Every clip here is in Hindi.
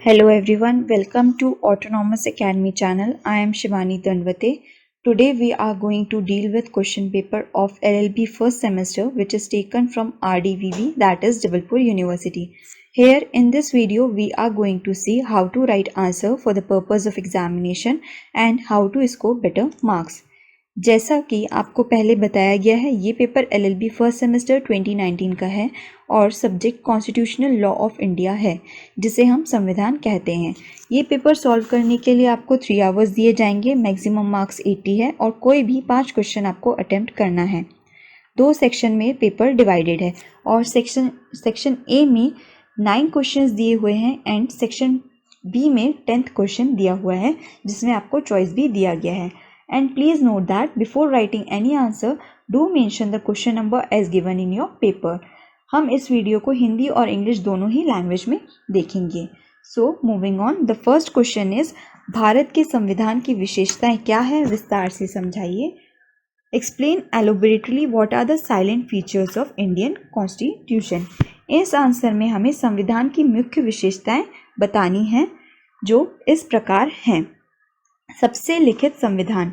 Hello everyone, welcome to Autonomous Academy channel. I am Shivani Danvate. Today we are going to deal with question paper of LLB first semester which is taken from RDVV, that is Jabalpur University. Here in this video we are going to see how to write answer for the purpose of examination and how to score better marks. जैसा कि आपको पहले बताया गया है, ये पेपर LLB फर्स्ट सेमेस्टर 2019 का है और subject constitutional law of India है, जिसे हम संविधान कहते हैं। ये पेपर सॉल्व करने के लिए आपको 3 आवर्स दिए जाएंगे। मैक्सिमम मार्क्स 80 है और कोई भी 5 क्वेश्चन आपको अटेम्प्ट करना है। 2 सेक्शन में पेपर डिवाइडेड है और सेक्शन ए में 9 क्वेश्चंस दिए हुए हैं एंड सेक्शन बी में 10th क्वेश्चन दिया हुआ है, जिसमें आपको चॉइस भी दिया गया है। And please note that before writing any answer, do mention the question number as given in your paper. हम इस वीडियो को हिंदी और इंग्लिश दोनों ही लैंग्वेज में देखेंगे। So moving on, the first question is Bharat के संविधान की विशेषताएं क्या है, विस्तार से समझाइए। Explain elaborately what are the silent features of Indian Constitution. इस आंसर में हमें संविधान की मुख्य विशेषताएं बतानी हैं, जो इस प्रकार हैं। सबसे लिखित संविधान,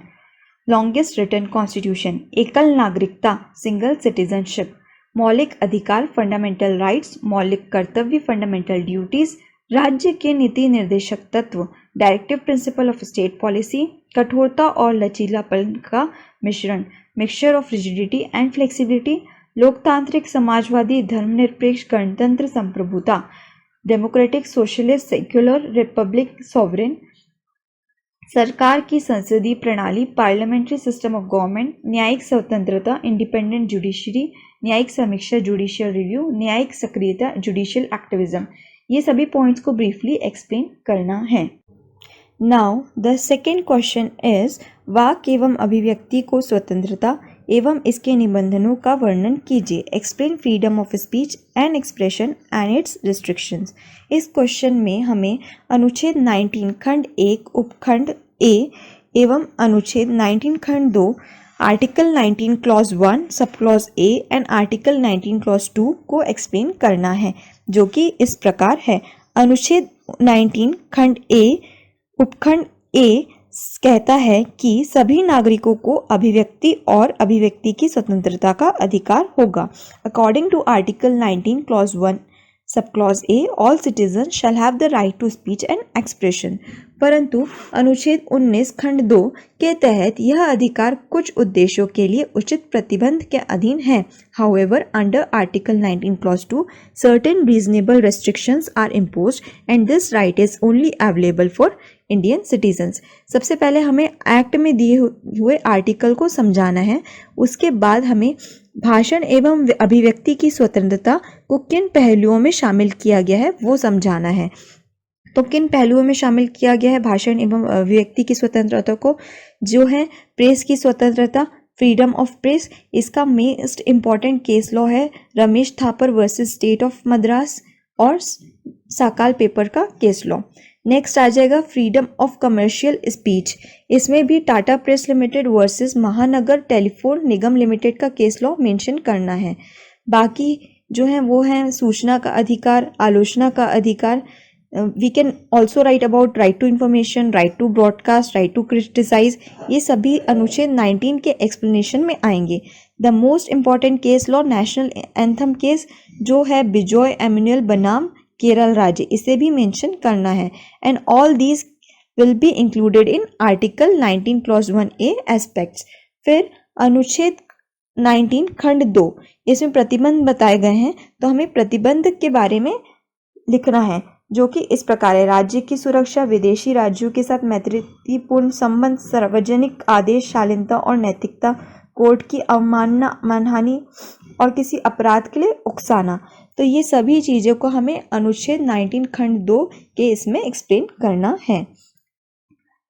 लॉन्गेस्ट रिटन कॉन्स्टिट्यूशन, एकल नागरिकता, सिंगल सिटीजनशिप, मौलिक अधिकार, फंडामेंटल राइट्स, मौलिक कर्तव्य, फंडामेंटल ड्यूटीज, राज्य के नीति निर्देशक तत्व, directive principle of state policy, कठोरता और लचीलापन का मिश्रण, mixture of rigidity and flexibility, लोकतांत्रिक, समाजवादी, धर्मनिरपेक्ष, गणतंत्र, संप्रभुता, democratic, socialist, secular, Republic, sovereign, सरकार की संसदीय प्रणाली, पार्लियामेंट्री सिस्टम ऑफ गवर्नमेंट, न्यायिक स्वतंत्रता, इंडिपेंडेंट जुडिशरी, न्यायिक समीक्षा, जुडिशियल रिव्यू, न्यायिक सक्रियता, जुडिशियल एक्टिविज्म। ये सभी पॉइंट्स को ब्रीफली एक्सप्लेन करना है। Now the second question is वाक एवं अभिव्यक्ति को स्वतंत्रता एवं इसके निबंधनों का वर्णन कीजिए। Explain freedom of speech and expression and it's restrictions. इस क्वेश्चन में हमें अनुच्छेद 19 खंड 1 उपखंड ए एवं अनुच्छेद 19 खंड 2 article 19 clause 1 sub clause A and article 19 clause 2 को एक्सप्लेन करना है, जो कि इस प्रकार है। अनुच्छेद 19 खंड ए उपखंड ए कहता है कि सभी नागरिकों को अभिव्यक्ति और अभिव्यक्ति की स्वतंत्रता का अधिकार होगा। According to article 19 clause 1 sub clause A, all citizen shall have the right to speech and expression. परंतु अनुच्छेद 19 खंड 2 के तहत यह अधिकार कुछ उद्देश्यों के लिए उचित प्रतिबंध के अधीन है। However, under article 19 clause 2 certain reasonable restrictions are imposed and this right is only available for Indian citizens. सबसे पहले हमें एक्ट में दिए हुए आर्टिकल को समझाना है, उसके बाद हमें भाषण एवं अभिव्यक्ति की स्वतंत्रता को किन पहलुओं में शामिल किया गया है वो समझाना है। तो किन पहलुओं में शामिल किया गया है भाषण एवं अभिव्यक्ति की स्वतंत्रता को, जो है प्रेस की स्वतंत्रता, फ्रीडम ऑफ प्रेस। इसका मोस्ट इम्पॉर्टेंट केस लॉ है Ramesh Thapar versus state of Madras और साकाल पेपर का केस लॉ। नेक्स्ट आ जाएगा फ्रीडम ऑफ कमर्शियल स्पीच। इसमें भी टाटा प्रेस लिमिटेड वर्सेस महानगर टेलीफोन निगम लिमिटेड का केस लॉ मेंशन करना है। बाकी जो है वो है सूचना का अधिकार, आलोचना का अधिकार। We can also write about right to information, right to broadcast, right to criticize. ये सभी अनुच्छेद 19 के एक्सप्लेनेशन में आएंगे। The most important case law national anthem case, जो है बिजॉय एम्यूनल बनाम केरल राज्य, इसे भी मेंशन करना है। And all these will be included in article 19 clause 1A aspects. फिर अनुच्छेद 19 खंड 2, इसमें प्रतिबंध बताए गए हैं, तो हमें प्रतिबंध के बारे में लिखना है, जो कि इस प्रकार है। राज्य की सुरक्षा, विदेशी राज्यों के साथ मैत्रीपूर्ण संबंध, सार्वजनिक आदेश, शालीनता और नैतिकता, कोर्ट की अवमानना, मानहानि और किसी अपराध के लिए उकसाना। तो ये सभी चीज़ों को हमें अनुच्छेद 19 खंड 2 के इसमें एक्सप्लेन करना है।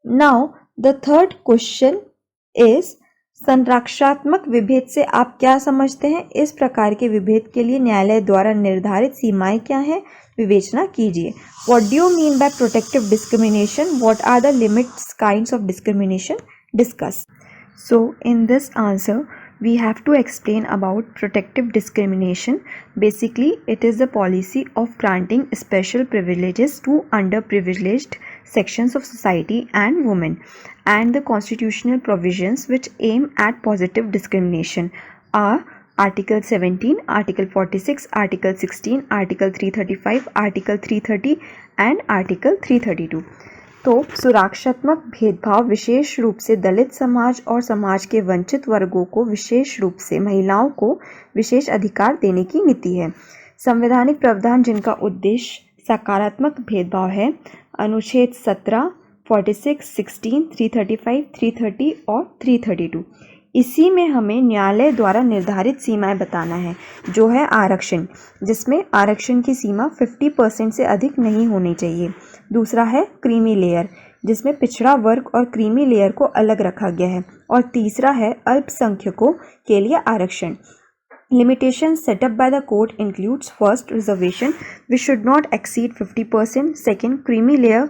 Now the third question is संरक्षात्मक विभेद से आप क्या समझते हैं? इस प्रकार के विभेद के लिए न्यायालय द्वारा निर्धारित सीमाएं क्या हैं, विवेचना कीजिए। What do you mean by protective discrimination? What are the limits kinds of discrimination? Discuss. So in this answer we have to explain about protective discrimination. Basically, it is the policy of granting special privileges to underprivileged sections of society and women, and the constitutional provisions which aim at positive discrimination are Article 17, Article 46, Article 16, Article 335, Article 330 and Article 332. तो सुरक्षात्मक भेदभाव विशेष रूप से दलित समाज और समाज के वंचित वर्गों को, विशेष रूप से महिलाओं को विशेष अधिकार देने की नीति है। संवैधानिक प्रावधान जिनका उद्देश्य सकारात्मक भेदभाव है, अनुच्छेद 17, 46, 16, 335, 330 और 332। इसी में हमें न्यायालय द्वारा निर्धारित सीमाएं बताना है, जो है आरक्षण, जिसमें आरक्षण की सीमा 50% से अधिक नहीं होनी चाहिए। दूसरा है क्रीमी लेयर, जिसमें पिछड़ा वर्ग और क्रीमी लेयर को अलग रखा गया है। और तीसरा है अल्पसंख्यकों के लिए आरक्षण। Limitations set up by the court includes first, reservation which should not exceed 50%. Second, creamy layer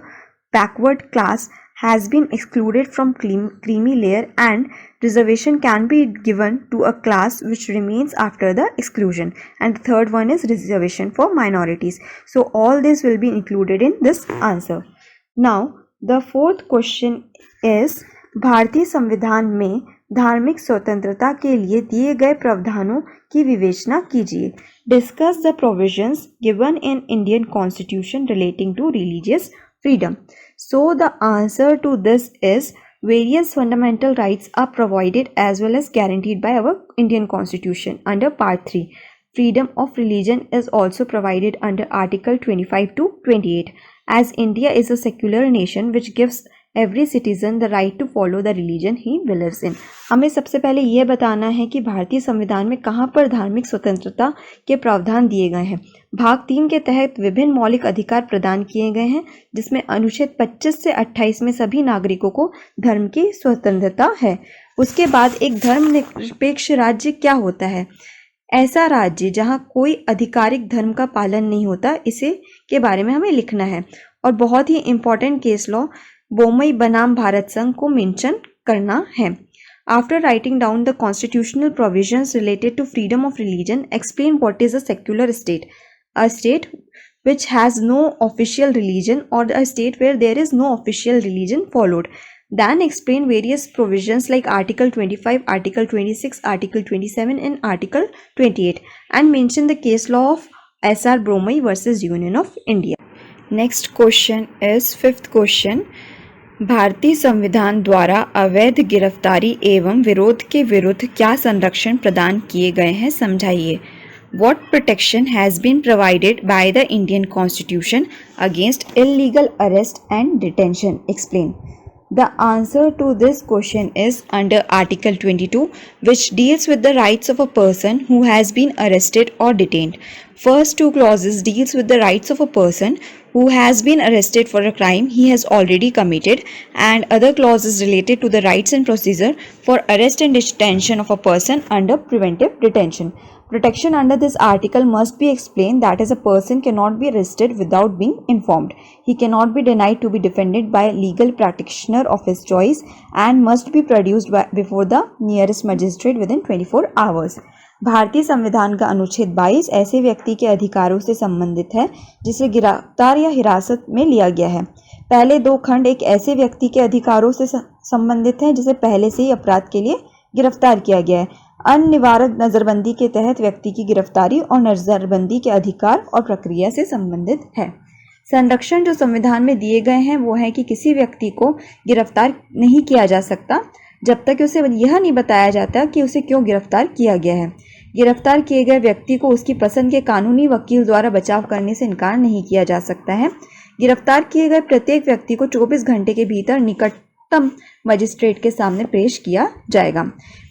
backward class has been excluded from creamy layer, and reservation can be given to a class which remains after the exclusion. And the third one is reservation for minorities. So all this will be included in this answer. Now the fourth question is, भारतीय संविधान में धार्मिक स्वतंत्रता के लिए दिए गए प्रावधानों की विवेचना कीजिए। Discuss the provisions given in Indian Constitution relating to religious freedom. So the answer to this is, various fundamental rights are provided as well as guaranteed by our Indian Constitution under Part 3. Freedom of religion is also provided under Article 25 to 28. As India is a secular nation which gives every citizen the right to follow the religion he believes in. हमें सबसे पहले ये बताना है कि भारतीय संविधान में कहाँ पर धार्मिक स्वतंत्रता के प्रावधान दिए गए हैं। भाग 3 के तहत विभिन्न मौलिक अधिकार प्रदान किए गए हैं, जिसमें अनुच्छेद 25 से 28 में सभी नागरिकों को धर्म की स्वतंत्रता है। उसके बाद एक धर्मनिरपेक्ष राज्य क्या होता है? ऐसा राज्य जहाँ कोई आधिकारिक धर्म का पालन नहीं होता, इसे के बारे में हमें लिखना है। और बहुत ही इंपॉर्टेंट केस लॉ बोमई बनाम भारत संघ को मेंशन करना है। After writing down the constitutional provisions related to freedom of religion, explain what is a secular state. A state which has no official religion, or a state where there is no official religion followed. Then explain various provisions like Article 25, Article 26, Article 27 and Article 28, and mention the case law of S.R. Bromai versus Union of India. Next question is fifth question. भारतीय संविधान द्वारा अवैध गिरफ्तारी एवं विरोध के विरुद्ध क्या संरक्षण प्रदान किए गए हैं, समझाइए। What protection has been provided by the Indian Constitution against illegal arrest and detention? Explain. The answer to this question is under Article 22, which deals with the rights of a person who has been arrested or detained. First two clauses deals with the rights of a person who has been arrested for a crime he has already committed, and other clauses related to the rights and procedure for arrest and detention of a person under preventive detention. Protection under this article must be explained, that is, a person cannot be arrested without being informed. He cannot be denied to be defended by a legal practitioner of his choice and must be produced before the nearest magistrate within 24 hours. भारतीय संविधान का अनुच्छेद 22 ऐसे व्यक्ति के अधिकारों से संबंधित है जिसे गिरफ्तार या हिरासत में लिया गया है। पहले दो खंड एक ऐसे व्यक्ति के अधिकारों से संबंधित हैं जिसे पहले से ही अपराध के लिए गिरफ्तार किया गया है। अनिवार्य नजरबंदी के तहत व्यक्ति की गिरफ्तारी और नजरबंदी के अधिकार और प्रक्रिया से संबंधित है। संरक्षण जो संविधान में दिए गए हैं वो है कि किसी व्यक्ति को गिरफ्तार नहीं किया जा सकता जब तक उसे यह नहीं बताया जाता कि उसे क्यों गिरफ्तार किया गया है। गिरफ्तार किए गए व्यक्ति को उसकी पसंद के कानूनी वकील द्वारा बचाव करने से इनकार नहीं किया जा सकता है। गिरफ्तार किए गए प्रत्येक व्यक्ति को 24 घंटे के भीतर निकटतम मजिस्ट्रेट के सामने पेश किया जाएगा।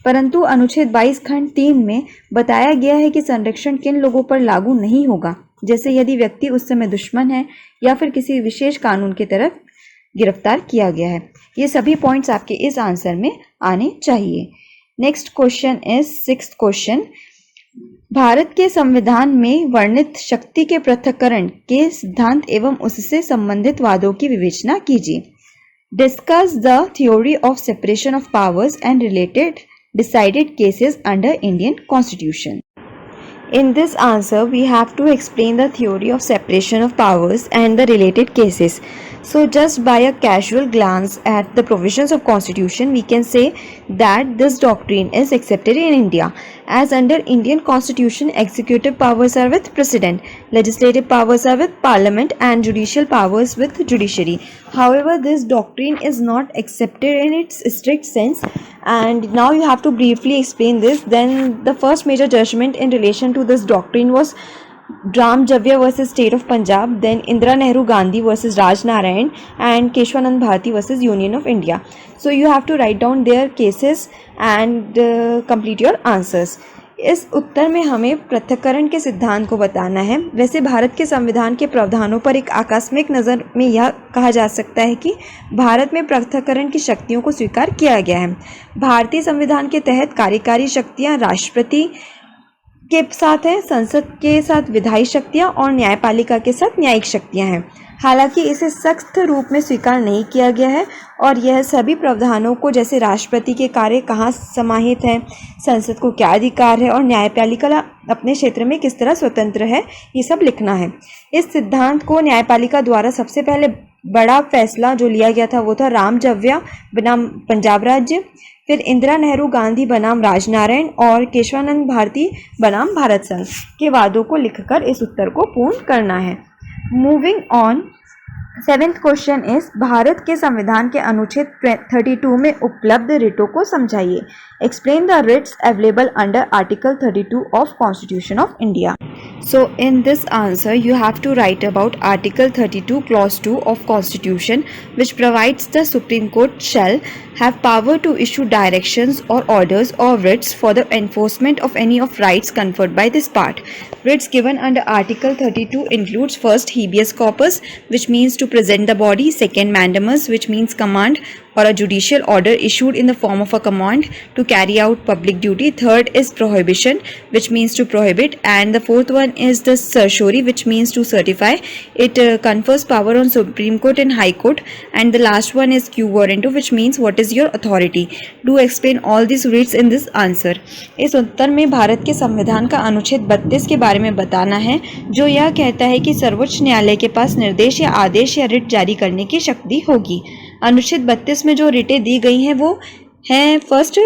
परंतु अनुच्छेद 22 खंड 3 में बताया गया है कि संरक्षण किन लोगों पर लागू नहीं होगा, जैसे यदि व्यक्ति उस समय दुश्मन है या फिर किसी विशेष कानून की तरफ गिरफ्तार किया गया है। ये सभी पॉइंट्स आपके इस आंसर में आने चाहिए। Next question is sixth question. Bharat के संविधान में वर्णित शक्ति के पृथक्करण के सिद्धांत एवं उससे संबंधित वादों की विवेचना कीजिए। Discuss the theory of separation of powers and related decided cases under Indian Constitution. In this answer, we have to explain the theory of separation of powers and the related cases. So just by a casual glance at the provisions of Constitution, we can say that this doctrine is accepted in India. As under Indian Constitution, executive powers are with President, legislative powers are with Parliament, and judicial powers with Judiciary. However, this doctrine is not accepted in its strict sense, and now you have to briefly explain this. Then the first major judgment in relation to this doctrine was Ram Javia versus State of Punjab, then Indira Nehru Gandhi versus Raj Narayan, and Keshwanand Bharati versus Union of India. So you have to write down their cases and complete your answers. इस उत्तर में हमें पृथक्करण के सिद्धांत को बताना है। वैसे भारत के संविधान के प्रावधानों पर एक आकस्मिक नज़र में यह कहा जा सकता है कि भारत में पृथक्करण की शक्तियों को स्वीकार किया गया है। भारतीय संविधान के तहत कार्यकारी शक्तियां राष्ट्रपति के साथ है, संसद के साथ विधायी शक्तियां और न्यायपालिका के साथ न्यायिक शक्तियां हैं। हालांकि इसे सख्त रूप में स्वीकार नहीं किया गया है और यह सभी प्रावधानों को, जैसे राष्ट्रपति के कार्य कहाँ समाहित हैं, संसद को क्या अधिकार है और न्यायपालिका अपने क्षेत्र में किस तरह स्वतंत्र है, ये सब लिखना है। इस सिद्धांत को न्यायपालिका द्वारा सबसे पहले बड़ा फैसला जो लिया गया था वो था राम जव्या बनाम पंजाब राज्य, फिर इंदिरा नेहरू गांधी बनाम राजनारायण और केशवानंद भारती बनाम भारत संघ के वादों को लिखकर इस उत्तर को पूर्ण करना है। Moving on, 7th question is Bharat के संविधान के अनुच्छेद 32 में उपलब्ध रिटों को समझाइए। Explain the writs available under article 32 of constitution of India. So in this answer you have to write about Article 32 Clause 2 of Constitution, which provides the Supreme Court shall have power to issue directions or orders or writs for the enforcement of any of rights conferred by this part. Writs given under Article 32 includes first habeas corpus, which means to present the body, second mandamus, which means command or a judicial order issued in the form of a command to carry out public duty, third is prohibition, which means to prohibit, and the fourth one is the certiorari, which means to certify. It confers power on Supreme Court and High Court, and the last one is quo warranto, which means what is your authority. Do explain all these writs in this answer. इस उत्तर में भारत के संविधान का अनुच्छेद 32 के बारे में बताना है, जो यह कहता है कि सर्वोच्च न्यायालय के पास निर्देश या आदेश या रिट जारी करने की शक्ति होगी। अनुच्छेद 32 में जो रिटें दी गई हैं वो है फर्स्ट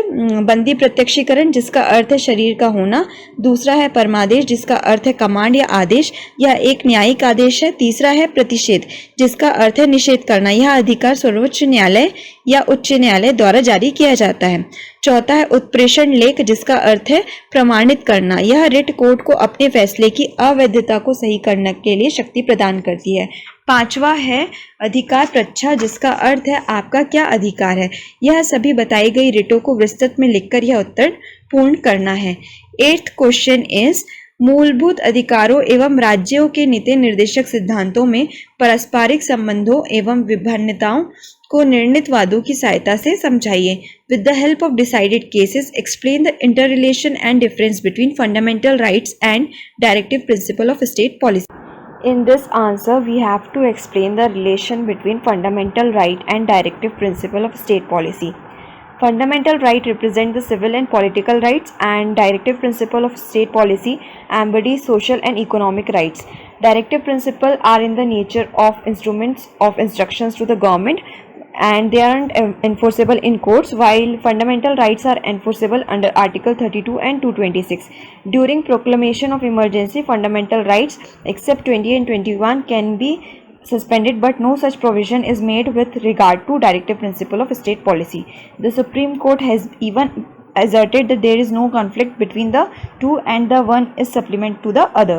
बंदी प्रत्यक्षीकरण, जिसका अर्थ है शरीर का होना, दूसरा है परमादेश, जिसका अर्थ है कमांड या आदेश या एक न्यायिक आदेश है, तीसरा है प्रतिषेध, जिसका अर्थ है निषेध करना। यह अधिकार सर्वोच्च न्यायालय या उच्च न्यायालय द्वारा जारी किया जाता है। चौथा है उत्प्रेषण लेख, जिसका अर्थ है प्रमाणित करना। यह रिट कोर्ट को अपने फैसले की अवैधता को सही करने के लिए शक्ति प्रदान करती है। पांचवा है अधिकार प्रच्छा, जिसका अर्थ है आपका क्या अधिकार है। यह सभी बताई गई रिटों को विस्तृत में लिखकर यह उत्तर पूर्ण करना है। 8th क्वेश्चन इज मूलभूत अधिकारों एवं राज्यों के नीति निर्देशक सिद्धांतों में पारस्परिक संबंधों एवं विभिन्नताओं को निर्णीत वादों की सहायता से समझाइए। With the help of decided cases explain the inter relation and difference between fundamental rights and directive principle of state policy. In this answer, we have to explain the relation between fundamental right and directive principle of state policy. Fundamental right represent the civil and political rights, and directive principle of state policy embodies social and economic rights. Directive principle are in the nature of instruments of instructions to the government, and they aren't enforceable in courts, while fundamental rights are enforceable under Article 32 and 226. During proclamation of emergency, fundamental rights except 20 and 21 can be suspended, but no such provision is made with regard to directive principle of state policy. The Supreme Court has even asserted that there is no conflict between the two and the one is supplement to the other.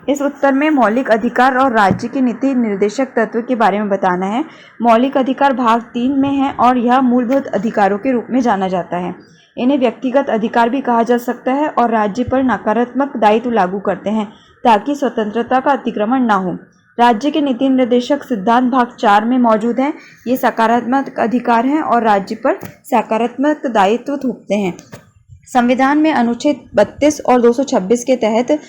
इस उत्तर में मौलिक अधिकार और राज्य के नीति निर्देशक तत्व के बारे में बताना है। मौलिक अधिकार भाग 3 में है और यह मूलभूत अधिकारों के रूप में जाना जाता है। इन्हें व्यक्तिगत अधिकार भी कहा जा सकता है और राज्य पर नकारात्मक दायित्व लागू करते हैं ताकि स्वतंत्रता का अतिक्रमण न हो। राज्य के नीति निर्देशक सिद्धांत भाग 4 में मौजूद हैं। ये सकारात्मक अधिकार हैं और राज्य पर सकारात्मक दायित्व थोपते हैं। संविधान में अनुच्छेद 32 और 226 के तहत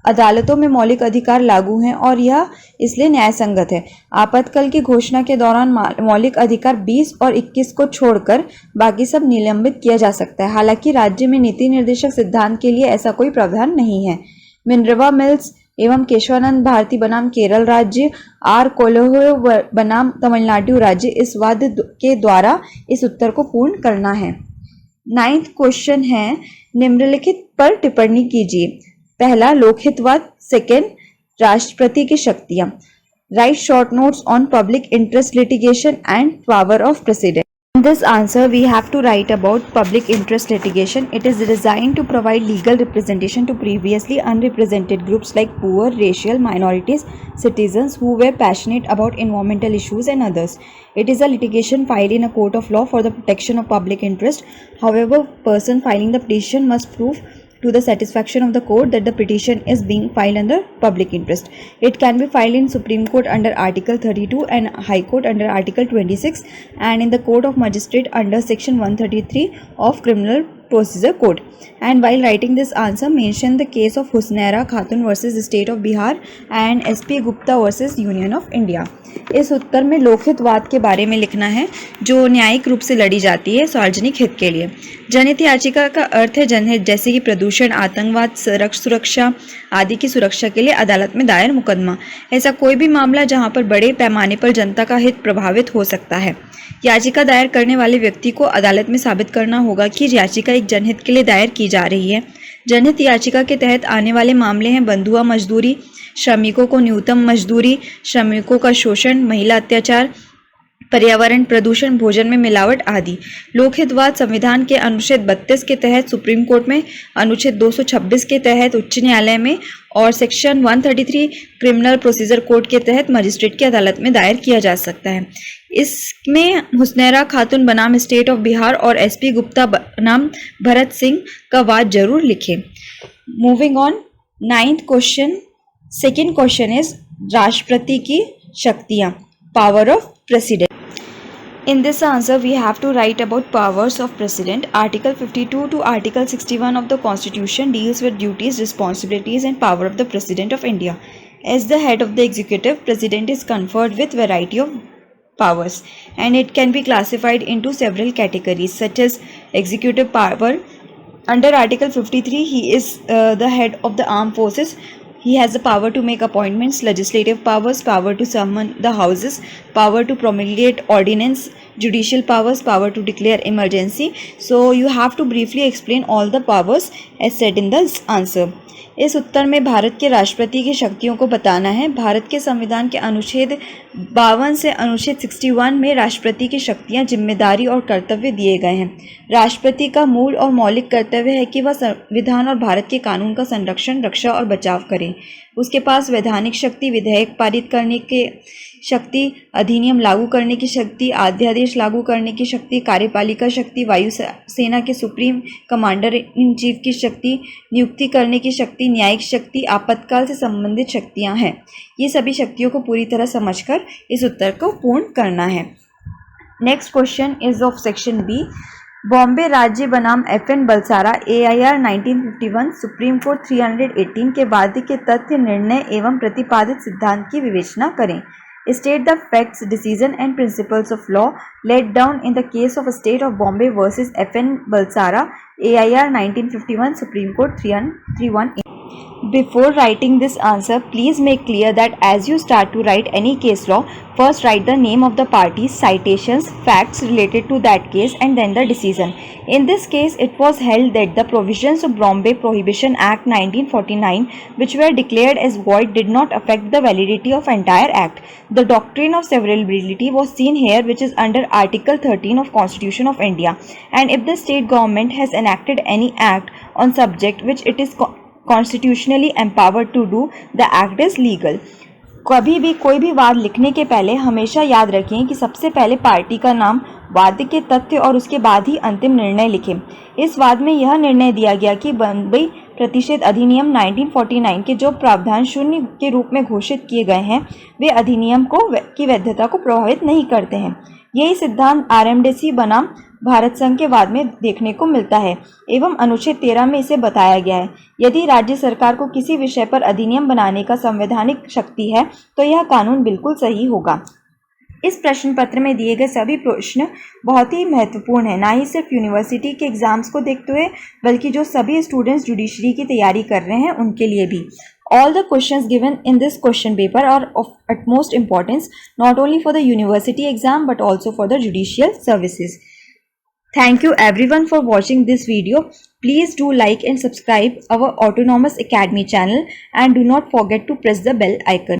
अदालतों में मौलिक अधिकार लागू हैं और यह इसलिए न्याय संगत है। आपातकाल की घोषणा के दौरान मौलिक अधिकार 20 और 21 को छोड़कर बाकी सब निलंबित किया जा सकता है। हालांकि राज्य में नीति निर्देशक सिद्धांत के लिए ऐसा कोई प्रावधान नहीं है। मिनर्वा मिल्स एवं केशवानंद भारती बनाम केरल राज्य, आर कोल्हो बनाम तमिलनाडु राज्य इस वाद के द्वारा इस उत्तर को पूर्ण करना है। 9th क्वेश्चन है, निम्नलिखित पर टिप्पणी कीजिए। पहला, लोकहितवाद। सेकेंड, राष्ट्रपति की शक्तियां। Right short notes on public interest litigation and power of president. In this answer, we have to write about public interest litigation. It is designed to provide legal representation to previously unrepresented groups like poor, racial minorities, citizens who were passionate about environmental issues and others. It is a litigation filed in a court of law for the protection of public interest. However, person filing the petition must prove to the satisfaction of the court that the petition is being filed under public interest. It can be filed in Supreme Court under Article 32 and High Court under Article 26 and in the Court of Magistrate under Section 133 of Criminal Procedure Code. And while writing this answer, mention the case of Husnaira Khatun versus State of Bihar and SP Gupta versus Union of India. इस उत्तर में लोकहितवाद के बारे में लिखना है जो न्यायिक रूप से लड़ी जाती है सार्वजनिक हित के लिए। जनहित याचिका का अर्थ है जनहित, जैसे कि प्रदूषण, आतंकवाद, सड़क सुरक्षा आदि की सुरक्षा के लिए अदालत में दायर मुकदमा। ऐसा कोई भी मामला जहां पर बड़े पैमाने पर जनता का हित प्रभावित हो सकता है। याचिका दायर करने वाले व्यक्ति को अदालत में साबित करना होगा कि याचिका एक जनहित के लिए दायर की जा रही है। जनहित याचिका के तहत आने वाले मामले हैं बंधुआ मजदूरी, श्रमिकों को न्यूनतम मजदूरी, श्रमिकों का शोषण, महिला अत्याचार, पर्यावरण प्रदूषण, भोजन में मिलावट आदि। लोकहितवाद संविधान के अनुच्छेद 32 के तहत सुप्रीम कोर्ट में, अनुच्छेद 226 के तहत उच्च न्यायालय में और सेक्शन 133 क्रिमिनल प्रोसीजर कोड के तहत मजिस्ट्रेट की अदालत में दायर किया जा सकता है। इसमें हुस्नैरा खातून बनाम स्टेट ऑफ बिहार और एसपी गुप्ता बनाम भरत सिंह का वाद जरूर लिखें। Moving on, 9th question. Second question is राष्ट्रपति की शक्तियां, power of president. In this answer, we have to write about powers of President. Article 52 to Article 61 of the Constitution deals with duties, responsibilities and power of the President of India. As the head of the executive, President is conferred with variety of powers and it can be classified into several categories such as executive power. Under Article 53, he is the head of the armed forces. He has the power to make appointments, legislative powers, power to summon the houses, power to promulgate ordinance, judicial powers, power to declare emergency. So you have to briefly explain all the powers as said in this answer. इस उत्तर में भारत के राष्ट्रपति की शक्तियों को बताना है। भारत के संविधान के अनुच्छेद 52 से अनुच्छेद 61 में राष्ट्रपति की शक्तियां, जिम्मेदारी और कर्तव्य दिए गए हैं। राष्ट्रपति का मूल और मौलिक कर्तव्य है कि वह संविधान और भारत के कानून का संरक्षण, रक्षा और बचाव करे। उसके पास वैधानिक शक्ति, विधेयक पारित करने की शक्ति, अधिनियम लागू करने की शक्ति, अध्यादेश लागू करने की शक्ति, कार्यपालिका शक्ति, वायु सेना के सुप्रीम कमांडर इन चीफ की शक्ति, नियुक्ति करने की शक्ति, न्यायिक शक्ति, आपातकाल से संबंधित शक्तियां हैं। ये सभी शक्तियों को पूरी तरह समझकर इस उत्तर को पूर्ण करना है। Next question is of section B. Bombay राज्य बनाम FN Balsara AIR 1951 supreme court 318 के वाद के तथ्य, निर्णय एवं प्रतिपादित सिद्धांत की विवेचना करें। State the facts, decision and principles of law laid down in the case of State of Bombay versus FN Balsara AIR 1951 Supreme Court 318. Before writing this answer, please make clear that as you start to write any case law, first write the name of the parties, citations, facts related to that case and then the decision. In this case, it was held that the provisions of Bombay Prohibition Act 1949 which were declared as void did not affect the validity of entire act. The doctrine of severability was seen here, which is under Article 13 of Constitution of India, and if the state government has enacted any act on subject which it is constitutionally empowered to do, the act is legal. कभी भी कोई भी वाद लिखने के पहले हमेशा याद रखें कि सबसे पहले पार्टी का नाम, वाद के तथ्य और उसके बाद ही अंतिम निर्णय लिखें। इस वाद में यह निर्णय दिया गया कि बम्बई प्रतिषेध अधिनियम 1949 के जो प्रावधान शून्य के रूप में घोषित किए गए हैं वे अधिनियम की वैधता को प्रभावित नहीं करते हैं। यही सिद्धांत RMDC बनाम भारत संघ के वाद में देखने को मिलता है एवं अनुच्छेद 13 में इसे बताया गया है। यदि राज्य सरकार को किसी विषय पर अधिनियम बनाने का संवैधानिक शक्ति है तो यह कानून बिल्कुल सही होगा। इस प्रश्न पत्र में दिए गए सभी प्रश्न बहुत ही महत्वपूर्ण है, ना ही सिर्फ यूनिवर्सिटी के एग्जाम्स को देखते हुए बल्कि जो सभी स्टूडेंट्स जुडिशरी की तैयारी कर रहे हैं उनके लिए भी। All the questions given in this question paper are of utmost importance not only for the university exam but also for the judicial services. Thank you everyone for watching this video. Please do like and subscribe our Autonomous Academy channel and do not forget to press the bell icon.